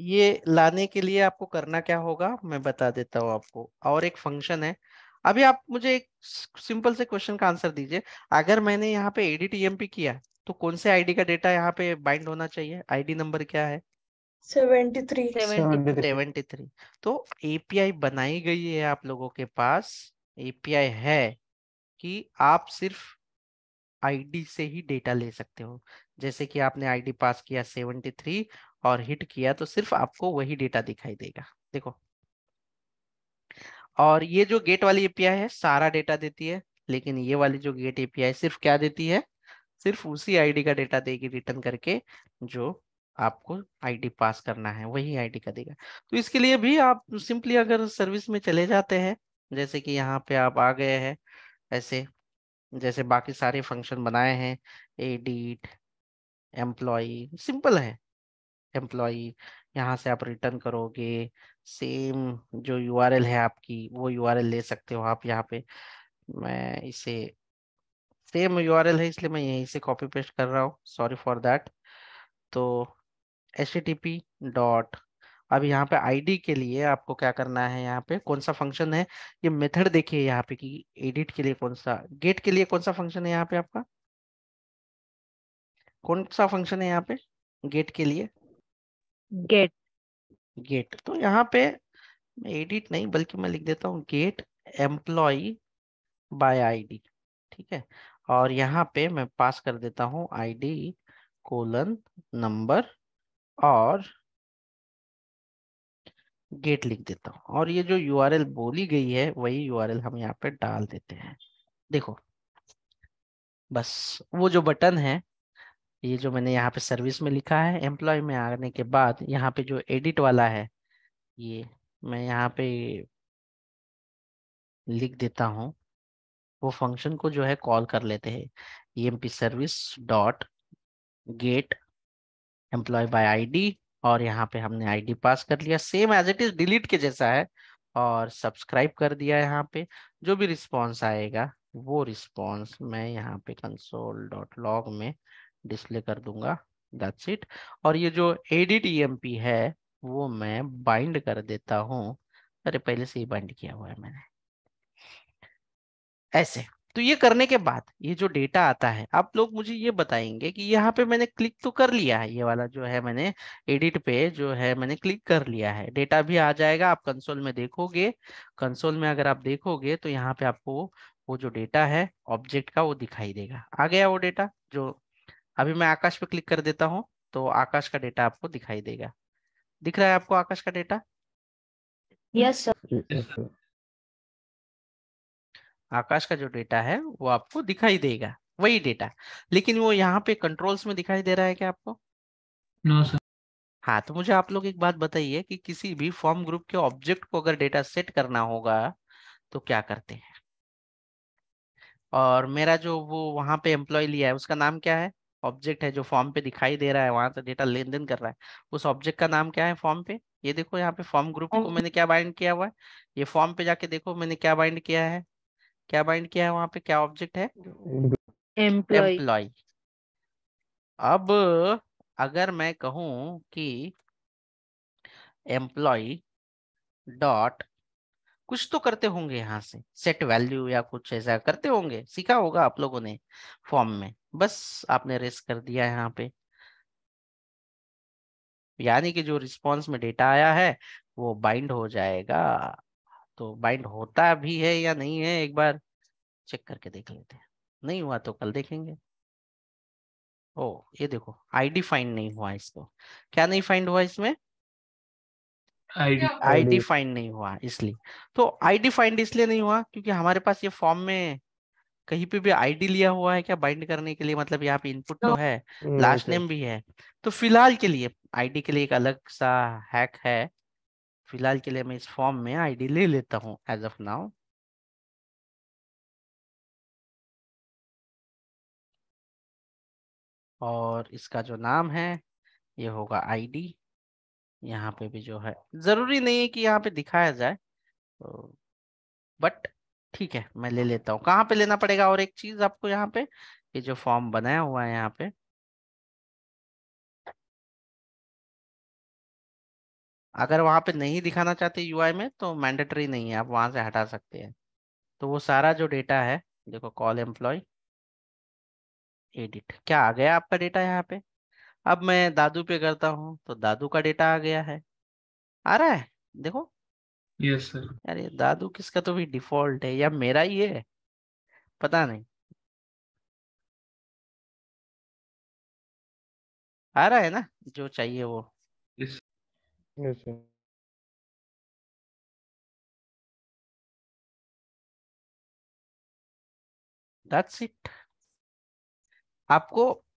ये लाने के लिए आपको करना क्या होगा मैं बता देता हूँ आपको। और एक फंक्शन है। अभी आप मुझे एक सिंपल से क्वेश्चन का आंसर दीजिए। अगर मैंने यहाँ पे एडिट ईएमपी किया तो कौन से आईडी का डेटा यहाँ पे बाइंड होना चाहिए? आईडी नंबर क्या है? 73। 73। 73। तो एपीआई बनाई गई है आप लोगों के पास। एपीआई है कि आप सिर्फ आईडी से ही डेटा ले सकते हो। जैसे कि आपने आईडी पास किया 73 और हिट किया तो सिर्फ आपको वही डेटा दिखाई देगा। देखो। और ये जो गेट वाली एपीआई है सारा डेटा देती है। लेकिन ये वाली जो गेट एपीआई सिर्फ क्या देती है? सिर्फ उसी आईडी का डेटा देगी रिटर्न करके जो आपको आईडी पास करना है वही आईडी का देगा। तो इसके लिए भी आप सिंपली अगर सर्विस में चले जाते हैं, जैसे कि यहाँ पे आप आ गए हैं ऐसे, जैसे बाकी सारे फंक्शन बनाए हैं, एडिट, एम्प्लॉय, सिंपल है। एम्प्लॉय यहाँ से आप रिटर्न करोगे। सेम जो यूआरएल है आपकी वो यूआरएल ले सकते हो आप यहाँ पे। मैं इसे सेम यूआरएल है इसलिए मैं यहीं से कॉपी पेस्ट कर रहा हूँ, सॉरी फॉर दैट। तो http अब यहाँ पे आईडी के लिए आपको क्या करना है? यहाँ पे कौन सा फंक्शन है? ये मेथड देखिए यहाँ पे कि एडिट के लिए कौन सा, गेट के लिए कौन सा फंक्शन है यहाँ पे आपका? कौन सा फंक्शन है यहाँ पे गेट के लिए? गेट। गेट। तो यहाँ पे एडिट नहीं बल्कि मैं लिख देता हूँ गेट एम्प्लॉय बाय आईडी। ठीक है। और यहाँ पे मैं पास कर देता हूँ आईडी कोलन नंबर और गेट लिख देता हूँ। और ये जो यूआरएल बोली गई है वही यूआरएल हम यहाँ पे डाल देते हैं। देखो। बस वो जो बटन है, ये जो मैंने यहाँ पे सर्विस में लिखा है एम्प्लॉय में आने के बाद यहाँ पे जो एडिट वाला है, ये मैं यहाँ पे लिख देता हूँ। वो फंक्शन को जो है कॉल कर लेते हैं, EMP service dot get employ by ID. और यहाँ पे हमने आईडी पास कर लिया same as it is delete के जैसा है। और सब्सक्राइब कर दिया। यहाँ पे जो भी रिस्पॉन्स आएगा वो रिस्पॉन्स मैं यहाँ पे कंसोल डॉट लॉग में डिस्प्ले कर दूंगा। That's it. और ये जो एडिट ईएमपी है वो मैं बाइंड कर देता हूँ। अरे पहले से ही बाइंड किया हुआ है मैंने, ऐसे। तो ये करने के बाद ये जो डेटा आता है आप लोग मुझे ये बताएंगे कि यहाँ पे मैंने क्लिक तो कर लिया है, ये वाला जो है मैंने एडिट पे जो है मैंने क्लिक कर लिया है, डेटा भी आ जाएगा। आप कंसोल में देखोगे, कंसोल में अगर आप देखोगे तो यहाँ पे आपको वो जो डेटा है ऑब्जेक्ट का वो दिखाई देगा। आ गया वो डेटा जो अभी मैं आकाश पे क्लिक कर देता हूँ तो आकाश का डेटा आपको दिखाई देगा। दिख रहा है आपको आकाश का data? Yes sir. Yes sir. Aakash का जो डेटा है वो आपको दिखाई देगा, वही डेटा। लेकिन वो यहाँ पे कंट्रोल्स में दिखाई दे रहा है क्या आपको? No sir. हाँ, तो मुझे आप लोग एक बात बताइए कि किसी भी फॉर्म ग्रुप के ऑब्जेक्ट को अगर डेटा सेट करना होगा तो क्या करते हैं? और मेरा जो वो वहां पे एम्प्लॉय लिया है उसका नाम क्या है? ऑब्जेक्ट है जो फॉर्म पे दिखाई दे रहा है, वहां से डेटा लेन देन कर रहा है, उस ऑब्जेक्ट का नाम क्या है फॉर्म पे? ये देखो यहाँ पे फॉर्म ग्रुप को मैंने क्या बाइंड किया हुआ है। ये फॉर्म पे जाके देखो मैंने क्या बाइंड किया है। क्या बाइंड किया है वहां पे, क्या ऑब्जेक्ट है? एम्प्लॉय। एम्प्लॉय। अब अगर मैं कहूं कि एम्प्लॉय डॉट, कुछ तो करते होंगे यहाँ से सेट वैल्यू या कुछ ऐसा करते होंगे, सीखा होगा आप लोगों ने फॉर्म में, बस आपने रेस कर दिया यहाँ पे। यानी कि जो रिस्पॉन्स में डेटा आया है वो बाइंड हो जाएगा। तो बाइंड होता भी है या नहीं है एक बार चेक करके देख लेते हैं। नहीं हुआ तो कल देखेंगे। ओ, ये देखो आईडी फाइंड नहीं हुआ इसको। क्या नहीं फाइंड हुआ इसमें? आईडी। आईडी फाइंड नहीं हुआ इसलिए। तो आईडी फाइंड इसलिए नहीं हुआ क्योंकि हमारे पास ये फॉर्म में कहीं पे भी आईडी लिया हुआ है क्या बाइंड करने के लिए? मतलब यहाँ पे इनपुट तो है, नहीं लास्ट सर। नेम भी है। तो फिलहाल के लिए आईडी के लिए एक अलग सा हैक है। फिलहाल के लिए मैं इस फॉर्म में आईडी ले लेता हूँ एज ऑफ नाउ। और इसका जो नाम है ये होगा आईडी। यहाँ पे भी जो है जरूरी नहीं है कि यहाँ पे दिखाया जाए, तो बट ठीक है मैं ले लेता हूँ। कहाँ पे लेना पड़ेगा और एक चीज आपको यहाँ पे, ये जो फॉर्म बनाया हुआ है यहाँ पे अगर वहां पे नहीं दिखाना चाहते यूआई में तो मैंडेटरी नहीं है, आप वहां से हटा सकते हैं। तो वो सारा जो डेटा है, देखो कॉल एम्प्लॉय एडिट, क्या आ गया आपका डेटा यहाँ पे। अब मैं दादू पे करता हूँ तो दादू का डेटा आ गया है, आ रहा है, देखो। Yes sir. यार ये दादू किसका तो भी डिफॉल्ट है या मेरा ही है, पता नहीं। आ रहा है ना जो चाहिए वो। Yes. Yes, sir. That's it. आपको